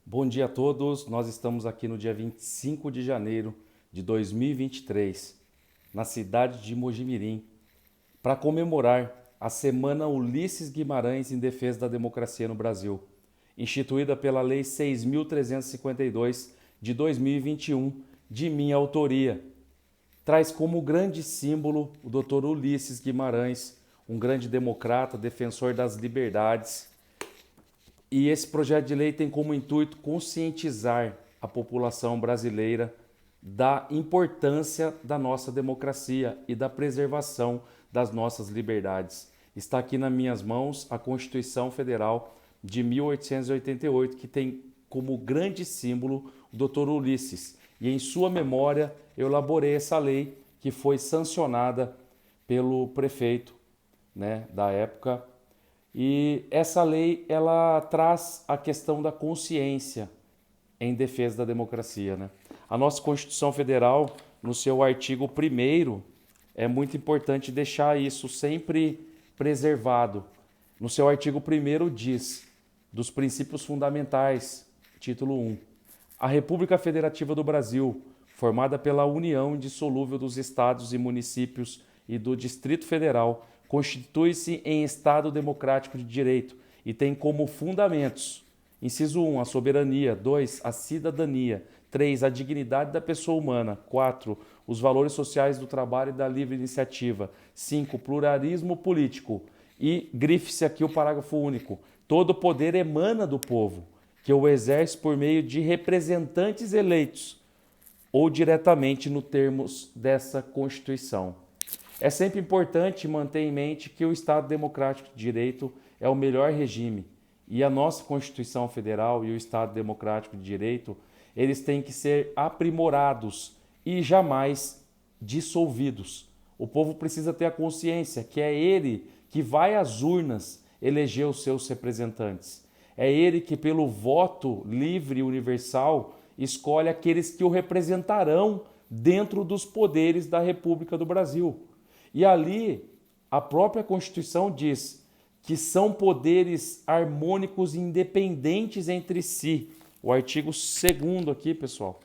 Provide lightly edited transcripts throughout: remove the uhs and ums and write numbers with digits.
Bom dia a todos. Nós estamos aqui no dia 25 de janeiro de 2023, na cidade de Mojimirim, para comemorar a Semana Ulisses Guimarães em Defesa da Democracia no Brasil, instituída pela Lei 6.352 de 2021, de minha autoria. Traz como grande símbolo o Dr. Ulisses Guimarães, um grande democrata, defensor das liberdades. E esse projeto de lei tem como intuito conscientizar a população brasileira da importância da nossa democracia e da preservação das nossas liberdades. Está aqui nas minhas mãos a Constituição Federal de 1888, que tem como grande símbolo o Dr. Ulisses. E em sua memória eu elaborei essa lei que foi sancionada pelo prefeito, da época. E essa lei ela traz a questão da consciência em defesa da democracia. A nossa Constituição Federal, no seu artigo 1º, é muito importante deixar isso sempre preservado. No seu artigo 1º diz, dos princípios fundamentais, título 1, a República Federativa do Brasil, formada pela união indissolúvel dos estados e municípios e do Distrito Federal, constitui-se em Estado democrático de direito e tem como fundamentos: inciso 1, a soberania; 2, a cidadania; 3, a dignidade da pessoa humana; 4, os valores sociais do trabalho e da livre iniciativa; 5, pluralismo político. E grife-se aqui o parágrafo único: todo poder emana do povo, que o exerce por meio de representantes eleitos ou diretamente no termos dessa Constituição. É sempre importante manter em mente que o Estado Democrático de Direito é o melhor regime e a nossa Constituição Federal e o Estado Democrático de Direito, eles têm que ser aprimorados e jamais dissolvidos. O povo precisa ter a consciência que é ele que vai às urnas eleger os seus representantes. É ele que, pelo voto livre e universal, escolhe aqueles que o representarão dentro dos poderes da República do Brasil. E ali, a própria Constituição diz que são poderes harmônicos e independentes entre si. O artigo 2º aqui, pessoal.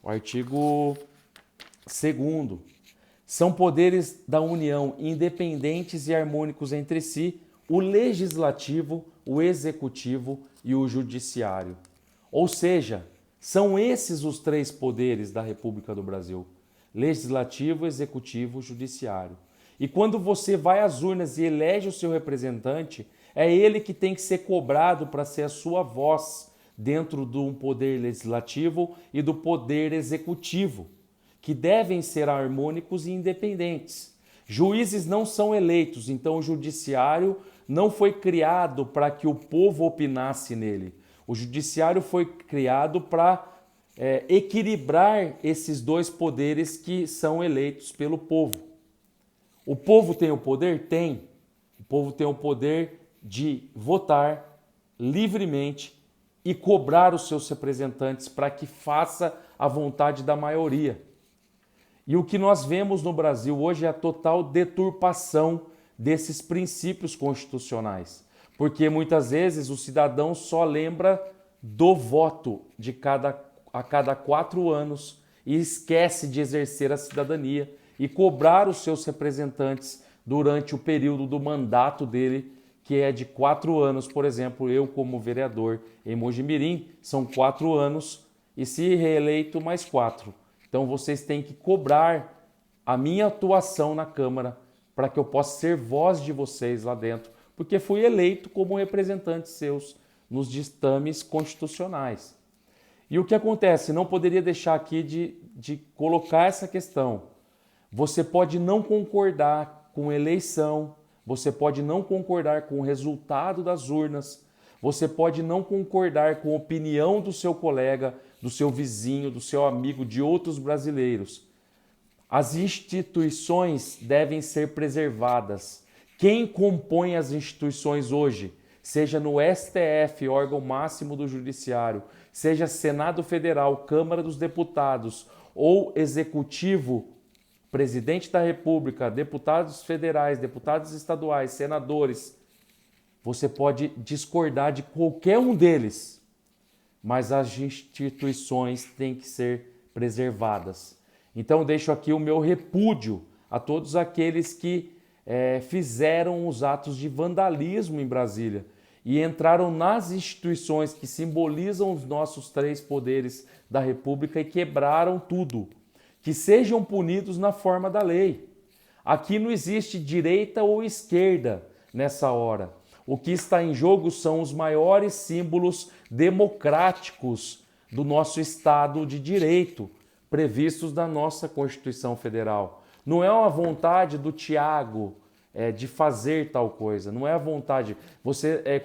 O artigo 2º. São poderes da União independentes e harmônicos entre si, o legislativo, o executivo e o judiciário. Ou seja, são esses os três poderes da República do Brasil: legislativo, executivo, judiciário. E quando você vai às urnas e elege o seu representante, é ele que tem que ser cobrado para ser a sua voz dentro do poder legislativo e do poder executivo, que devem ser harmônicos e independentes. Juízes não são eleitos, então o judiciário não foi criado para que o povo opinasse nele. O judiciário foi criado para equilibrar esses dois poderes que são eleitos pelo povo. O povo tem o poder? Tem. O povo tem o poder de votar livremente e cobrar os seus representantes para que faça a vontade da maioria. E o que nós vemos no Brasil hoje é a total deturpação desses princípios constitucionais. Porque muitas vezes o cidadão só lembra do voto a cada 4 anos e esquece de exercer a cidadania e cobrar os seus representantes durante o período do mandato dele, que é de 4 anos. Por exemplo, eu como vereador em Mojimirim, são 4 anos e se reeleito mais 4. Então vocês têm que cobrar a minha atuação na Câmara para que eu possa ser voz de vocês lá dentro, porque fui eleito como representante seus nos ditames constitucionais. E o que acontece? Não poderia deixar aqui de colocar essa questão. Você pode não concordar com a eleição, você pode não concordar com o resultado das urnas, você pode não concordar com a opinião do seu colega, do seu vizinho, do seu amigo, de outros brasileiros. As instituições devem ser preservadas. Quem compõe as instituições hoje, seja no STF, órgão máximo do Judiciário, seja Senado Federal, Câmara dos Deputados ou Executivo, Presidente da República, deputados federais, deputados estaduais, senadores, você pode discordar de qualquer um deles, mas as instituições têm que ser preservadas. Então deixo aqui o meu repúdio a todos aqueles que fizeram os atos de vandalismo em Brasília e entraram nas instituições que simbolizam os nossos três poderes da República e quebraram tudo. Que sejam punidos na forma da lei. Aqui não existe direita ou esquerda nessa hora. O que está em jogo são os maiores símbolos democráticos do nosso Estado de Direito, previstos na nossa Constituição Federal. Não é uma vontade do Tiago de fazer tal coisa, não é a vontade.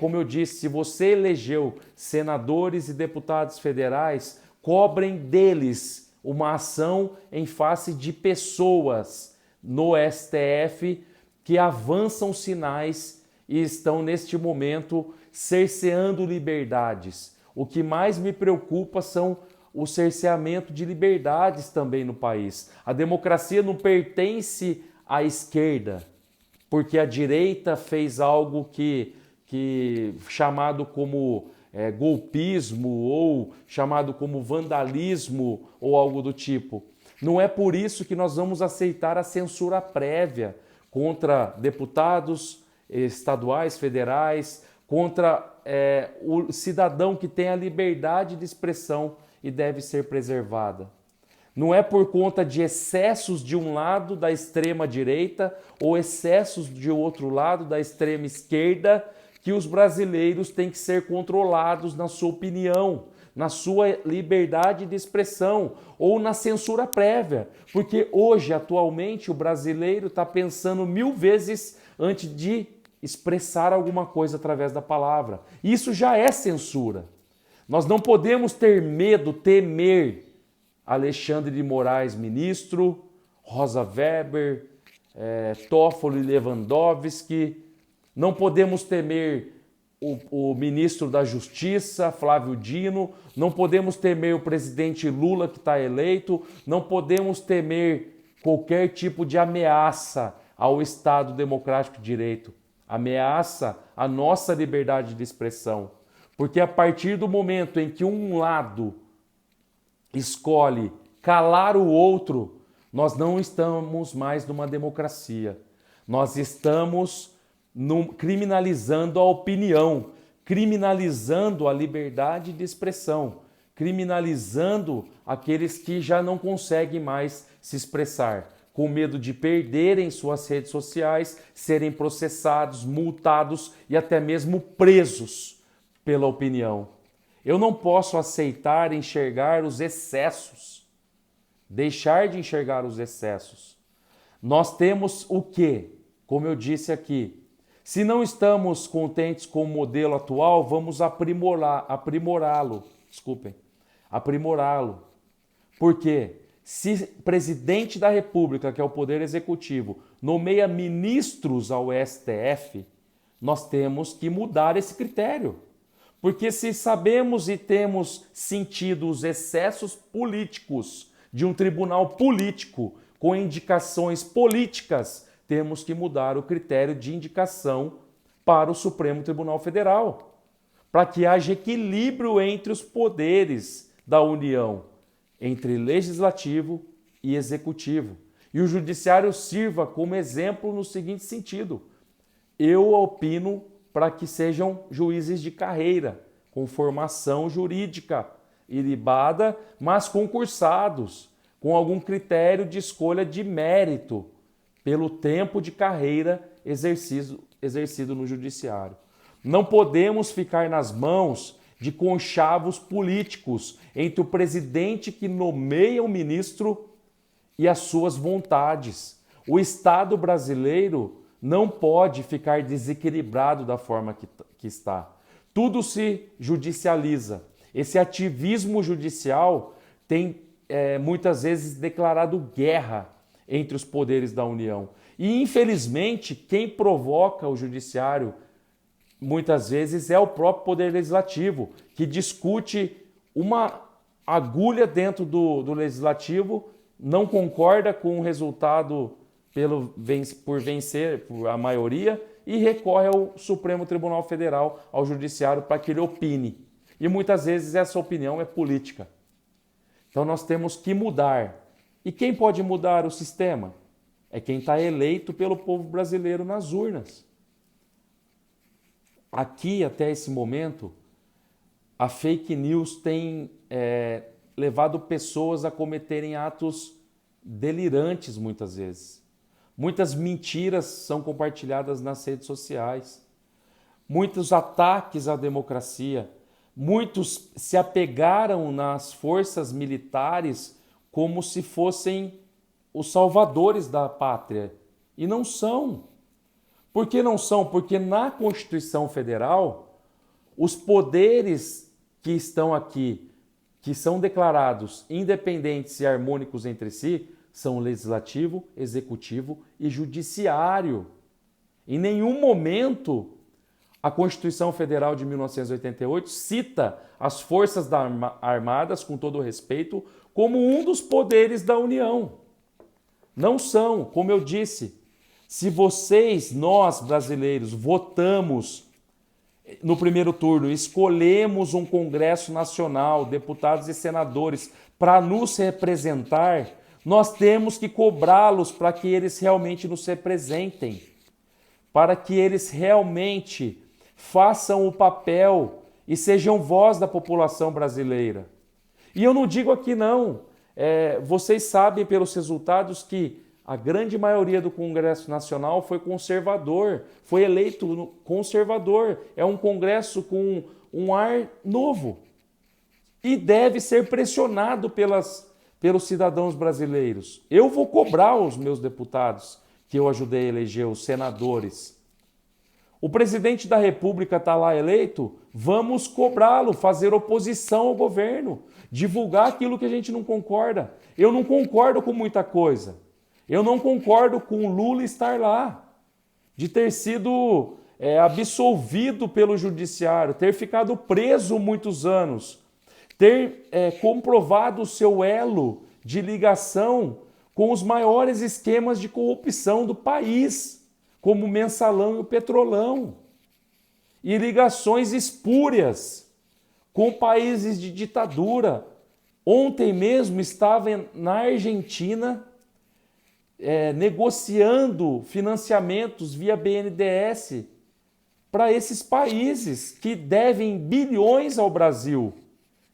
Como eu disse, se você elegeu senadores e deputados federais, cobrem deles uma ação em face de pessoas no STF que avançam sinais e estão neste momento cerceando liberdades. O que mais me preocupa são o cerceamento de liberdades também no país. A democracia não pertence à esquerda, porque a direita fez algo que chamado como golpismo ou chamado como vandalismo ou algo do tipo. Não é por isso que nós vamos aceitar a censura prévia contra deputados estaduais, federais, contra o cidadão que tem a liberdade de expressão e deve ser preservada. Não é por conta de excessos de um lado da extrema direita ou excessos de outro lado da extrema esquerda que os brasileiros têm que ser controlados na sua opinião, na sua liberdade de expressão ou na censura prévia. Porque hoje, atualmente, o brasileiro está pensando 1000 vezes antes de expressar alguma coisa através da palavra. Isso já é censura. Nós não podemos ter medo, temer Alexandre de Moraes, ministro, Rosa Weber, Toffoli Lewandowski. Não podemos temer o ministro da Justiça, Flávio Dino. Não podemos temer o presidente Lula, que está eleito. Não podemos temer qualquer tipo de ameaça ao Estado Democrático de Direito. Ameaça à nossa liberdade de expressão. Porque a partir do momento em que um lado escolhe calar o outro, nós não estamos mais numa democracia. Nós estamos criminalizando a opinião, criminalizando a liberdade de expressão, criminalizando aqueles que já não conseguem mais se expressar, com medo de perderem suas redes sociais, serem processados, multados e até mesmo presos pela opinião. Eu não posso aceitar enxergar os excessos, deixar de enxergar os excessos. Nós temos o quê? Como eu disse aqui, se não estamos contentes com o modelo atual, vamos aprimorá-lo. Aprimorá-lo. Por quê? Se presidente da República, que é o poder executivo, nomeia ministros ao STF, nós temos que mudar esse critério. Porque se sabemos e temos sentido os excessos políticos de um tribunal político com indicações políticas, temos que mudar o critério de indicação para o Supremo Tribunal Federal, para que haja equilíbrio entre os poderes da União, entre legislativo e executivo. E o judiciário sirva como exemplo no seguinte sentido: eu opino para que sejam juízes de carreira, com formação jurídica ilibada, mas concursados, com algum critério de escolha de mérito, pelo tempo de carreira exercido no judiciário. Não podemos ficar nas mãos de conchavos políticos entre o presidente que nomeia o ministro e as suas vontades. O Estado brasileiro não pode ficar desequilibrado da forma que está. Tudo se judicializa. Esse ativismo judicial tem muitas vezes declarado guerra entre os poderes da União. E, infelizmente, quem provoca o judiciário muitas vezes é o próprio Poder Legislativo, que discute uma agulha dentro do Legislativo, não concorda com o resultado por vencer por a maioria e recorre ao Supremo Tribunal Federal, ao Judiciário, para que ele opine. E muitas vezes essa opinião é política. Então nós temos que mudar. E quem pode mudar o sistema? É quem está eleito pelo povo brasileiro nas urnas. Aqui, até esse momento, a fake news tem levado pessoas a cometerem atos delirantes muitas vezes. Muitas mentiras são compartilhadas nas redes sociais. Muitos ataques à democracia. Muitos se apegaram nas forças militares como se fossem os salvadores da pátria. E não são. Por que não são? Porque na Constituição Federal, os poderes que estão aqui, que são declarados independentes e harmônicos entre si, são o legislativo, executivo e judiciário. Em nenhum momento a Constituição Federal de 1988 cita as Forças Armadas, com todo o respeito, como um dos poderes da União. Não são, como eu disse. Se nós brasileiros, votamos no primeiro turno, escolhemos um Congresso Nacional, deputados e senadores, para nos representar, nós temos que cobrá-los para que eles realmente nos representem, para que eles realmente façam o papel e sejam voz da população brasileira. E eu não digo aqui não, vocês sabem pelos resultados que a grande maioria do Congresso Nacional foi conservador, foi eleito conservador. É um Congresso com um ar novo e deve ser pressionado pelos cidadãos brasileiros. Eu vou cobrar os meus deputados que eu ajudei a eleger, os senadores. O presidente da República está lá eleito, vamos cobrá-lo, fazer oposição ao governo, divulgar aquilo que a gente não concorda. Eu não concordo com muita coisa. Eu não concordo com o Lula estar lá, de ter sido absolvido pelo judiciário, ter ficado preso muitos anos, ter comprovado o seu elo de ligação com os maiores esquemas de corrupção do país, como o Mensalão e o Petrolão, e ligações espúrias com países de ditadura. Ontem mesmo estava na Argentina negociando financiamentos via BNDES para esses países que devem bilhões ao Brasil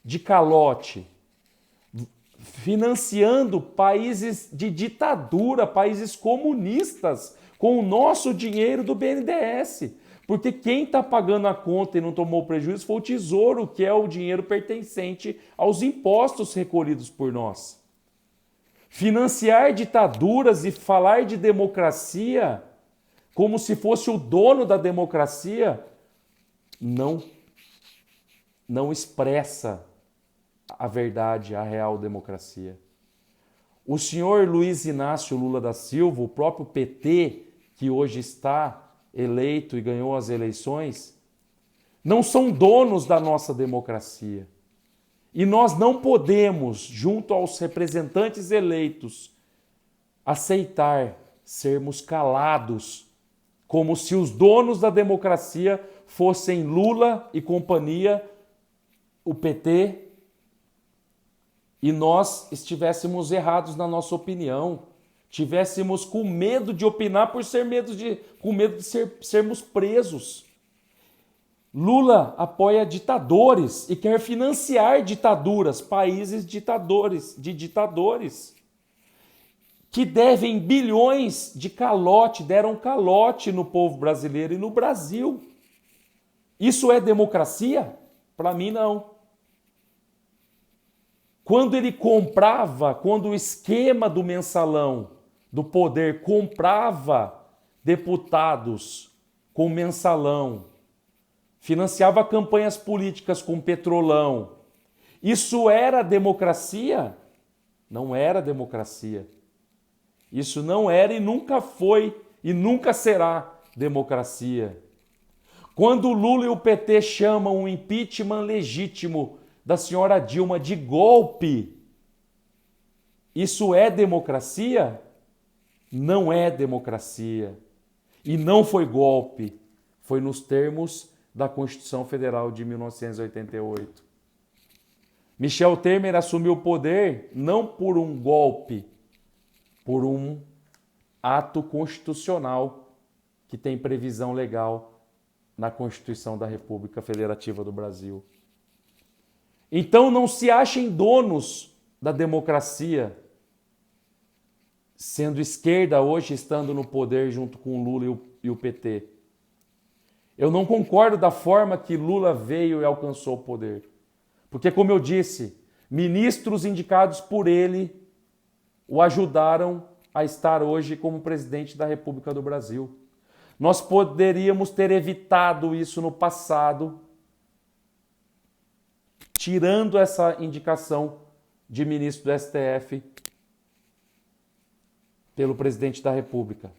de calote, financiando países de ditadura, países comunistas, com o nosso dinheiro do BNDES. Porque quem está pagando a conta e não tomou prejuízo foi o Tesouro, que é o dinheiro pertencente aos impostos recolhidos por nós. Financiar ditaduras e falar de democracia como se fosse o dono da democracia não expressa a verdade, a real democracia. O senhor Luiz Inácio Lula da Silva, o próprio PT, que hoje está eleito e ganhou as eleições, não são donos da nossa democracia. E nós não podemos, junto aos representantes eleitos, aceitar sermos calados, como se os donos da democracia fossem Lula e companhia, o PT, e nós estivéssemos errados na nossa opinião, tivéssemos com medo de opinar com medo de sermos presos. Lula apoia ditadores e quer financiar ditaduras, países de ditadores, que devem bilhões de calote, deram calote no povo brasileiro e no Brasil. Isso é democracia? Para mim, não. Quando o esquema do Mensalão, do poder, comprava deputados com mensalão, financiava campanhas políticas com petrolão. Isso era democracia? Não era democracia. Isso não era e nunca foi e nunca será democracia. Quando o Lula e o PT chamam o impeachment legítimo da senhora Dilma de golpe, isso é democracia? Não é democracia. E não foi golpe, foi nos termos da Constituição Federal de 1988. Michel Temer assumiu o poder não por um golpe, por um ato constitucional que tem previsão legal na Constituição da República Federativa do Brasil. Então não se achem donos da democracia, sendo esquerda hoje, estando no poder junto com o Lula e o PT. Eu não concordo da forma que Lula veio e alcançou o poder. Porque, como eu disse, ministros indicados por ele o ajudaram a estar hoje como presidente da República do Brasil. Nós poderíamos ter evitado isso no passado, tirando essa indicação de ministro do STF pelo presidente da República.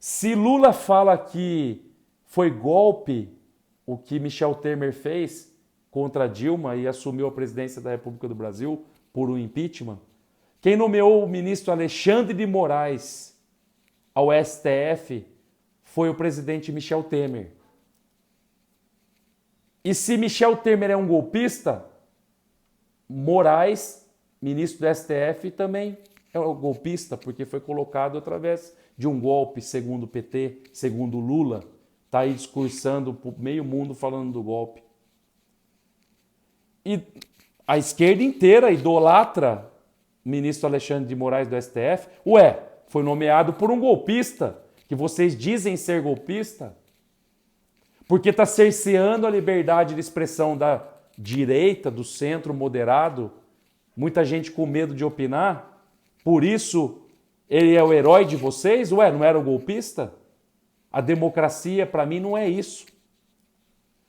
Se Lula fala que foi golpe o que Michel Temer fez contra Dilma e assumiu a presidência da República do Brasil por um impeachment, quem nomeou o ministro Alexandre de Moraes ao STF foi o presidente Michel Temer. E se Michel Temer é um golpista, Moraes, ministro do STF, também é um golpista, porque foi colocado através de um golpe, segundo o PT, segundo Lula. Está aí discursando para o meio mundo falando do golpe. E a esquerda inteira idolatra o ministro Alexandre de Moraes do STF. Ué, foi nomeado por um golpista, que vocês dizem ser golpista, porque está cerceando a liberdade de expressão da direita, do centro moderado, muita gente com medo de opinar, por isso ele é o herói de vocês? Ué, não era o golpista? A democracia para mim não é isso.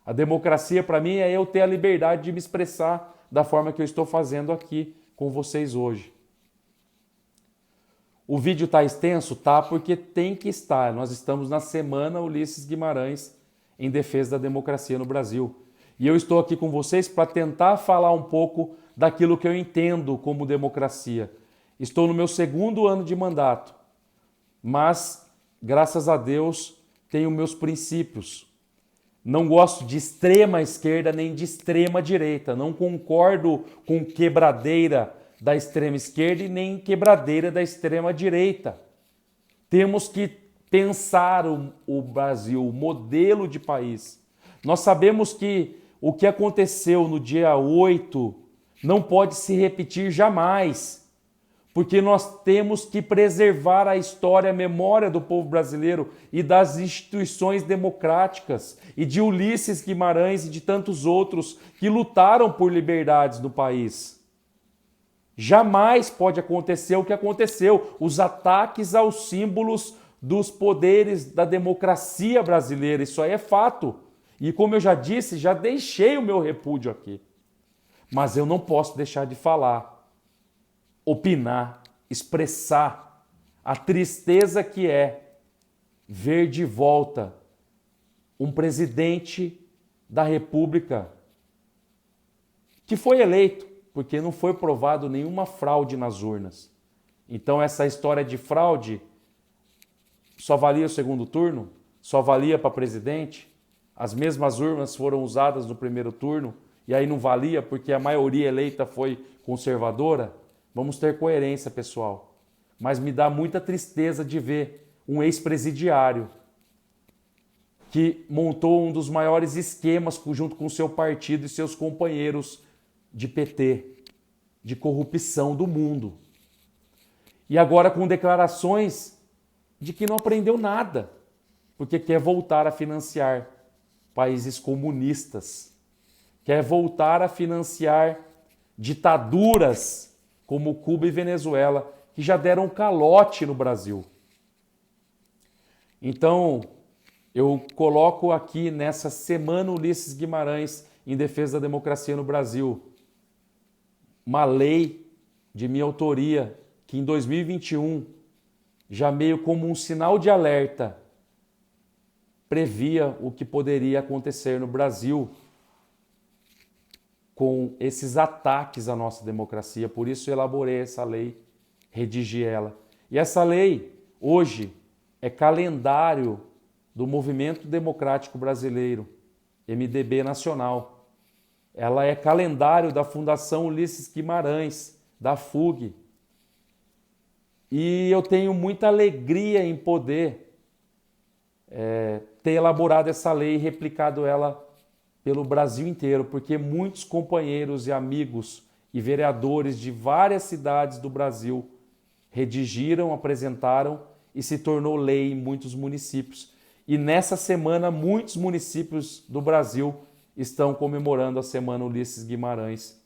A democracia para mim é eu ter a liberdade de me expressar da forma que eu estou fazendo aqui com vocês hoje. O vídeo está extenso? Tá, porque tem que estar. Nós estamos na Semana Ulisses Guimarães em defesa da democracia no Brasil. E eu estou aqui com vocês para tentar falar um pouco daquilo que eu entendo como democracia. Estou no meu 2º ano de mandato, mas, graças a Deus, tenho meus princípios. Não gosto de extrema esquerda nem de extrema direita. Não concordo com quebradeira da extrema esquerda e nem quebradeira da extrema direita. Temos que pensar o Brasil, o modelo de país. Nós sabemos que o que aconteceu no dia 8 não pode se repetir jamais, porque nós temos que preservar a história, a memória do povo brasileiro e das instituições democráticas e de Ulisses Guimarães e de tantos outros que lutaram por liberdades no país. Jamais pode acontecer o que aconteceu, os ataques aos símbolos dos poderes da democracia brasileira. Isso aí é fato. E como eu já disse, já deixei o meu repúdio aqui. Mas eu não posso deixar de falar, opinar, expressar a tristeza que é ver de volta um presidente da República que foi eleito, porque não foi provado nenhuma fraude nas urnas. Então essa história de fraude só valia o 2º turno? Só valia para presidente? As mesmas urnas foram usadas no 1º turno e aí não valia porque a maioria eleita foi conservadora? Vamos ter coerência, pessoal. Mas me dá muita tristeza de ver um ex-presidiário que montou um dos maiores esquemas junto com seu partido e seus companheiros de PT, de corrupção do mundo. E agora com declarações de que não aprendeu nada, porque quer voltar a financiar países comunistas, quer voltar a financiar ditaduras como Cuba e Venezuela, que já deram calote no Brasil. Então, eu coloco aqui nessa Semana Ulisses Guimarães em defesa da democracia no Brasil uma lei de minha autoria que em 2021, já meio como um sinal de alerta, previa o que poderia acontecer no Brasil com esses ataques à nossa democracia. Por isso eu elaborei essa lei, redigi ela. E essa lei, hoje, é calendário do movimento democrático brasileiro. MDB Nacional. Ela é calendário da Fundação Ulisses Guimarães, da FUG. E eu tenho muita alegria em poder ter elaborado essa lei e replicado ela pelo Brasil inteiro, porque muitos companheiros e amigos e vereadores de várias cidades do Brasil redigiram, apresentaram e se tornou lei em muitos municípios. E nessa semana, muitos municípios do Brasil estão comemorando a Semana Ulisses Guimarães.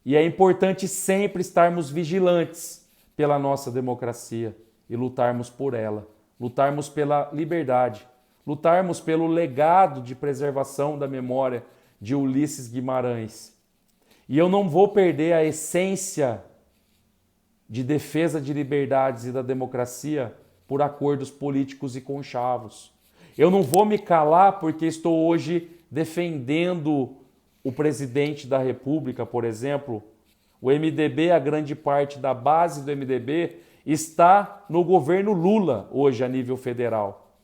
E é importante sempre estarmos vigilantes pela nossa democracia e lutarmos por ela, lutarmos pela liberdade, lutarmos pelo legado de preservação da memória de Ulisses Guimarães. E eu não vou perder a essência de defesa de liberdades e da democracia por acordos políticos e conchavos. Eu não vou me calar porque estou hoje defendendo o presidente da República, por exemplo. O MDB, a grande parte da base do MDB, está no governo Lula hoje a nível federal.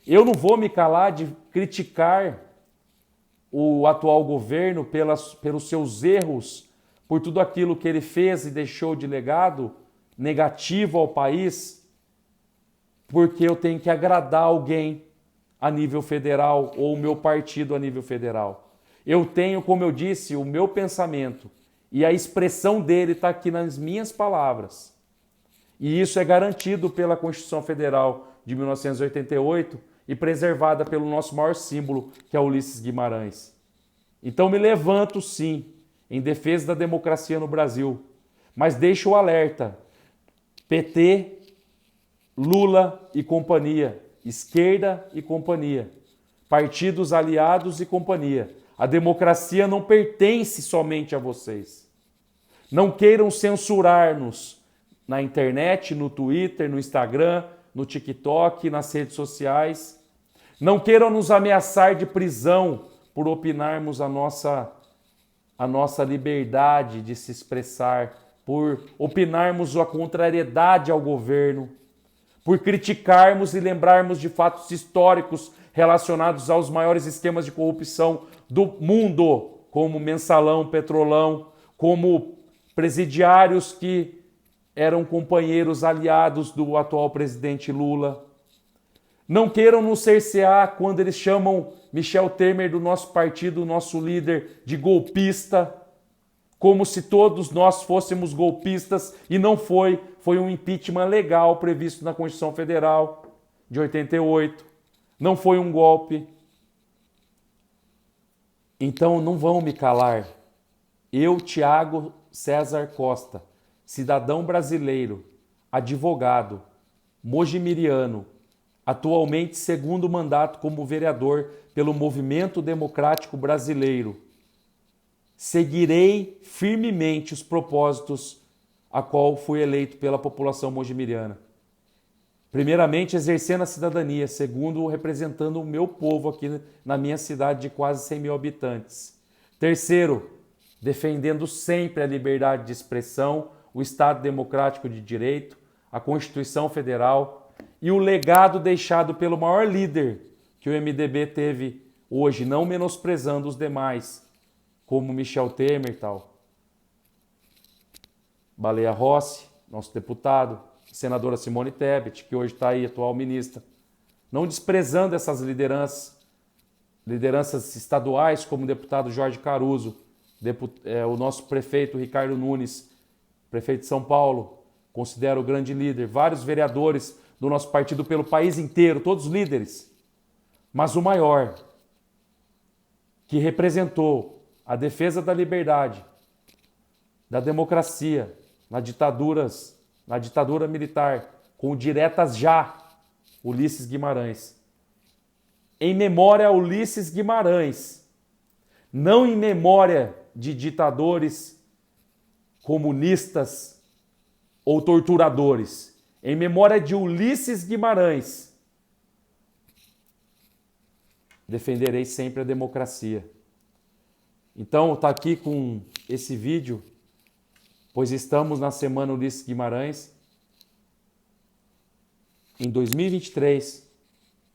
Eu não vou me calar de criticar o atual governo pelos seus erros, por tudo aquilo que ele fez e deixou de legado negativo ao país, porque eu tenho que agradar alguém a nível federal ou o meu partido a nível federal. Eu tenho, como eu disse, o meu pensamento e a expressão dele está aqui nas minhas palavras. E isso é garantido pela Constituição Federal de 1988 e preservada pelo nosso maior símbolo, que é Ulisses Guimarães. Então me levanto, sim, em defesa da democracia no Brasil, mas deixo o alerta: PT, Lula e companhia, esquerda e companhia, partidos aliados e companhia. A democracia não pertence somente a vocês. Não queiram censurar-nos na internet, no Twitter, no Instagram, no TikTok, nas redes sociais. Não queiram nos ameaçar de prisão por opinarmos a nossa liberdade de se expressar, por opinarmos a contrariedade ao governo, por criticarmos e lembrarmos de fatos históricos relacionados aos maiores esquemas de corrupção do mundo, como Mensalão, Petrolão, como presidiários que eram companheiros aliados do atual presidente Lula. Não queiram nos cercear quando eles chamam Michel Temer, do nosso partido, nosso líder, de golpista, como se todos nós fôssemos golpistas, e não foi. Foi um impeachment legal previsto na Constituição Federal de 88. Não foi um golpe. Então não vão me calar. Eu, Tiago César Costa, cidadão brasileiro, advogado, mojimiriano, atualmente segundo mandato como vereador pelo Movimento Democrático Brasileiro, seguirei firmemente os propósitos a qual fui eleito pela população mojimiriana. Primeiramente, exercendo a cidadania. Segundo, representando o meu povo aqui na minha cidade de quase 100 mil habitantes. Terceiro, defendendo sempre a liberdade de expressão, o Estado Democrático de Direito, a Constituição Federal e o legado deixado pelo maior líder que o MDB teve hoje, não menosprezando os demais, como Michel Temer e tal. Baleia Rossi, nosso deputado, senadora Simone Tebet, que hoje está aí, atual ministra. Não desprezando essas lideranças estaduais, como o deputado Jorge Caruso, o nosso prefeito Ricardo Nunes, prefeito de São Paulo, considero o grande líder. Vários vereadores do nosso partido pelo país inteiro, todos líderes. Mas o maior, que representou a defesa da liberdade, da democracia, na ditadura militar, com o diretas já, Ulisses Guimarães. Em memória a Ulisses Guimarães, não em memória de ditadores comunistas ou torturadores, em memória de Ulisses Guimarães, defenderei sempre a democracia. Então, está aqui com esse vídeo, pois estamos na Semana Ulisses Guimarães, em 2023,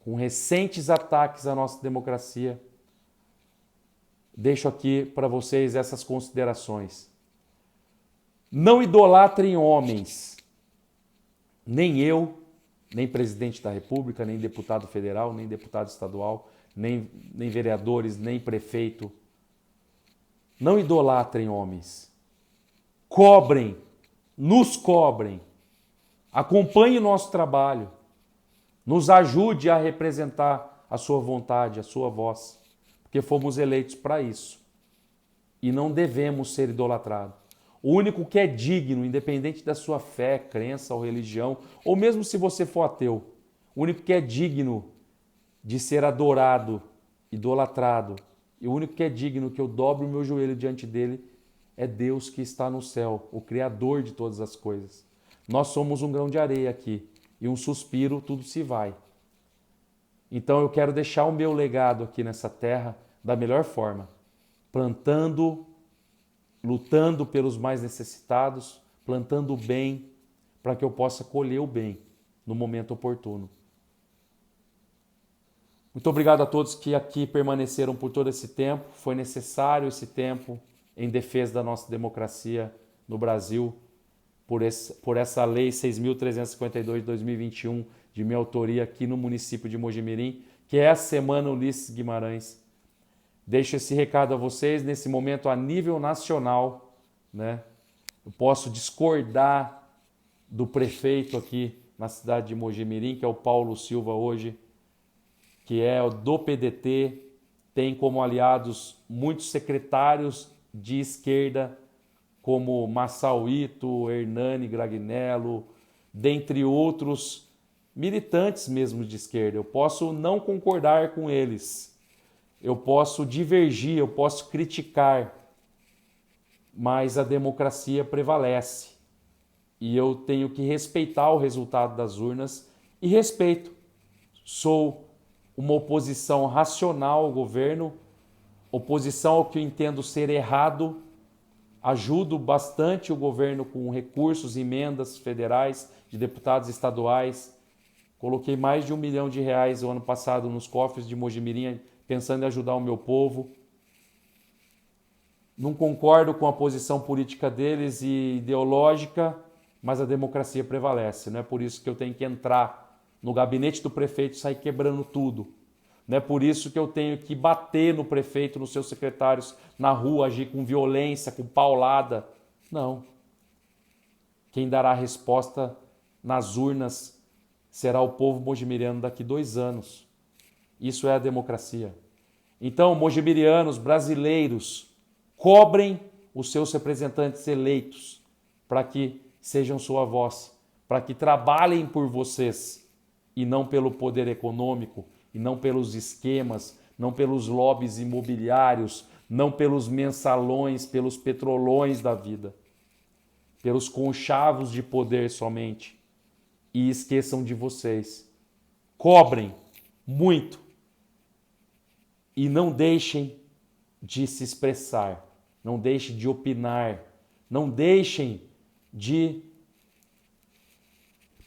com recentes ataques à nossa democracia, deixo aqui para vocês essas considerações. Não idolatrem homens, nem eu, nem presidente da República, nem deputado federal, nem deputado estadual, nem vereadores, nem prefeito. Não idolatrem homens. Cobrem, nos cobrem. Acompanhe o nosso trabalho. Nos ajude a representar a sua vontade, a sua voz, porque fomos eleitos para isso. E não devemos ser idolatrados. O único que é digno, independente da sua fé, crença ou religião, ou mesmo se você for ateu, o único que é digno de ser adorado, idolatrado, e o único que é digno que eu dobre o meu joelho diante dele é Deus que está no céu, o Criador de todas as coisas. Nós somos um grão de areia aqui, e um suspiro tudo se vai. Então eu quero deixar o meu legado aqui nessa terra da melhor forma, plantando, lutando pelos mais necessitados, plantando o bem, para que eu possa colher o bem no momento oportuno. Muito obrigado a todos que aqui permaneceram por todo esse tempo. Foi necessário esse tempo em defesa da nossa democracia no Brasil, por essa Lei 6.352 de 2021, de minha autoria aqui no município de Mojimirim, que é a Semana Ulisses Guimarães. Deixo esse recado a vocês nesse momento a nível nacional, né? Eu posso discordar do prefeito aqui na cidade de Mojimirim, que é o Paulo Silva hoje, que é do PDT, tem como aliados muitos secretários de esquerda, como Massauito, Hernani Gragnello, dentre outros militantes mesmo de esquerda. Eu posso não concordar com eles, eu posso divergir, eu posso criticar, mas a democracia prevalece. E eu tenho que respeitar o resultado das urnas e respeito. Sou uma oposição racional ao governo, oposição ao que eu entendo ser errado. Ajudo bastante o governo com recursos, emendas federais, de deputados estaduais. Coloquei mais de R$1 milhão o ano passado nos cofres de Mojimirim, pensando em ajudar o meu povo. Não concordo com a posição política deles e ideológica, mas a democracia prevalece. Não é por isso que eu tenho que entrar no gabinete do prefeito e sair quebrando tudo. Não é por isso que eu tenho que bater no prefeito, nos seus secretários, na rua, agir com violência, com paulada. Não. Quem dará a resposta nas urnas será o povo mojimiriano daqui 2 anos. Isso é a democracia. Então, mojimirianos, brasileiros, cobrem os seus representantes eleitos para que sejam sua voz, para que trabalhem por vocês e não pelo poder econômico, e não pelos esquemas, não pelos lobbies imobiliários, não pelos mensalões, pelos petrolões da vida, pelos conchavos de poder somente. E esqueçam de vocês. Cobrem muito e não deixem de se expressar, não deixem de opinar, não deixem de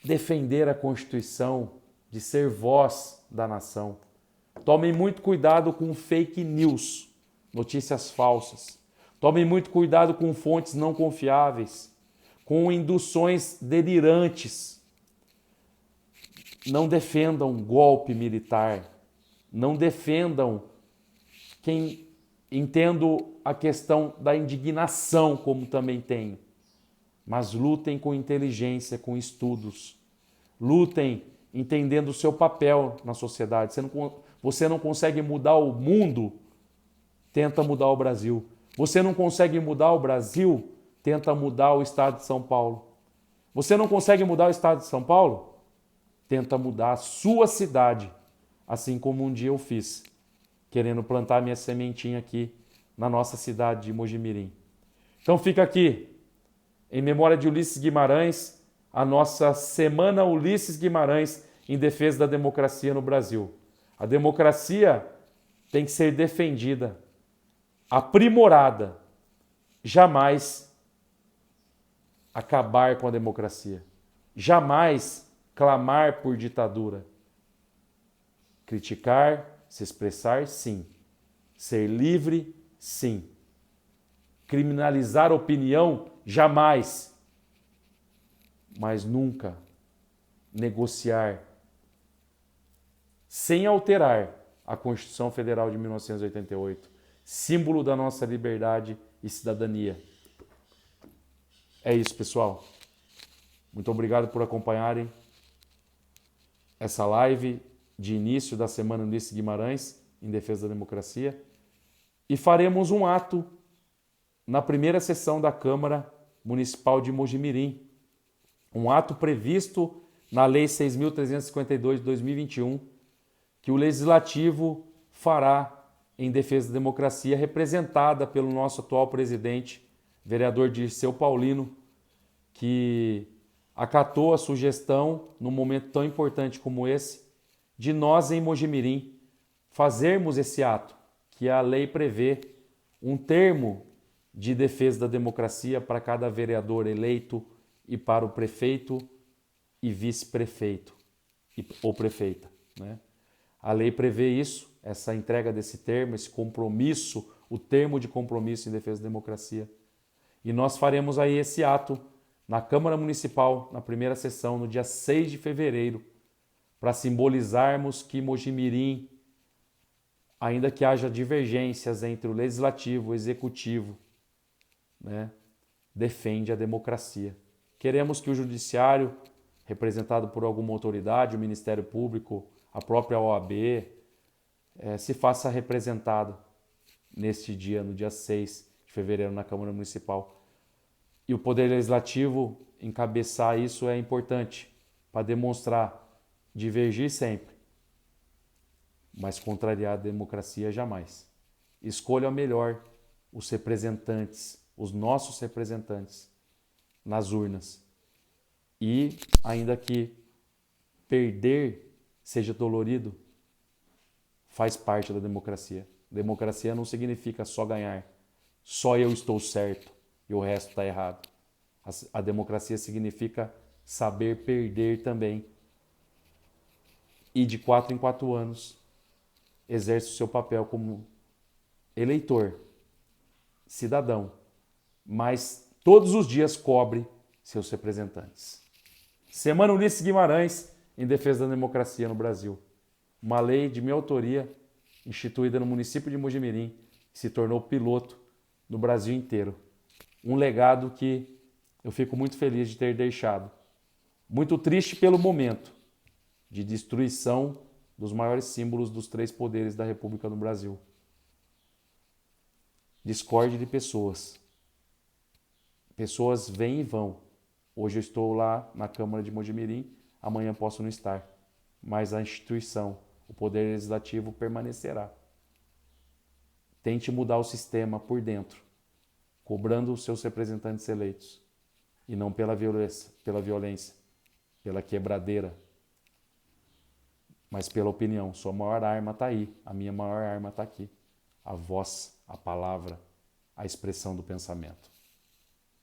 defender a Constituição, de ser voz da nação. Tomem muito cuidado com fake news, notícias falsas. Tomem muito cuidado com fontes não confiáveis, com induções delirantes. Não defendam golpe militar, não defendam quem entendo a questão da indignação, como também tenho, mas lutem com inteligência, com estudos. Lutem entendendo o seu papel na sociedade. Você não consegue mudar o mundo, tenta mudar o Brasil. Você não consegue mudar o Brasil, tenta mudar o estado de São Paulo. Você não consegue mudar o estado de São Paulo? Tenta mudar a sua cidade, assim como um dia eu fiz, querendo plantar minha sementinha aqui na nossa cidade de Mojimirim. Então fica aqui, em memória de Ulisses Guimarães, a nossa Semana Ulisses Guimarães em defesa da democracia no Brasil. A democracia tem que ser defendida, aprimorada, jamais acabar com a democracia, jamais clamar por ditadura. Criticar, se expressar, sim. Ser livre, sim. Criminalizar a opinião, jamais. Mas nunca negociar, sem alterar a Constituição Federal de 1988, símbolo da nossa liberdade e cidadania. É isso, pessoal. Muito obrigado por acompanharem essa live de início da Semana Ulisses Guimarães, em defesa da democracia. E faremos um ato na primeira sessão da Câmara Municipal de Mojimirim. Um ato previsto na Lei 6.352 de 2021, que o Legislativo fará em defesa da democracia, representada pelo nosso atual presidente, vereador Dirceu Paulino, que acatou a sugestão, num momento tão importante como esse, de nós em Mojimirim fazermos esse ato, que a lei prevê um termo de defesa da democracia para cada vereador eleito e para o prefeito e vice-prefeito ou prefeita, né? A lei prevê isso, essa entrega desse termo, esse compromisso, o termo de compromisso em defesa da democracia. E nós faremos aí esse ato na Câmara Municipal, na primeira sessão, no dia 6 de fevereiro, para simbolizarmos que Mojimirim, ainda que haja divergências entre o Legislativo e o Executivo, né, defende a democracia. Queremos que o Judiciário, representado por alguma autoridade, o Ministério Público, a própria OAB, se faça representado neste dia, no dia 6 de fevereiro, na Câmara Municipal. E o Poder Legislativo encabeçar isso é importante para demonstrar divergir sempre, mas contrariar a democracia jamais. Escolha melhor os representantes, os nossos representantes nas urnas. E ainda que perder seja dolorido, faz parte da democracia. Democracia não significa só ganhar, só eu estou certo e o resto está errado. A democracia significa saber perder também. E de 4 em 4 anos, exerce o seu papel como eleitor, cidadão, mas todos os dias cobre seus representantes. Semana Ulisses Guimarães em defesa da democracia no Brasil. Uma lei de minha autoria, instituída no município de Mojimirim, que se tornou piloto no Brasil inteiro. Um legado que eu fico muito feliz de ter deixado. Muito triste pelo momento de destruição dos maiores símbolos dos 3 poderes da República no Brasil. Discórdia de pessoas. Pessoas vêm e vão. Hoje eu estou lá na Câmara de Mojimirim, amanhã posso não estar. Mas a instituição, o Poder Legislativo permanecerá. Tente mudar o sistema por dentro, cobrando os seus representantes eleitos. E não pela violência, pela quebradeira, mas pela opinião. Sua maior arma está aí, a minha maior arma está aqui. A voz, a palavra, a expressão do pensamento.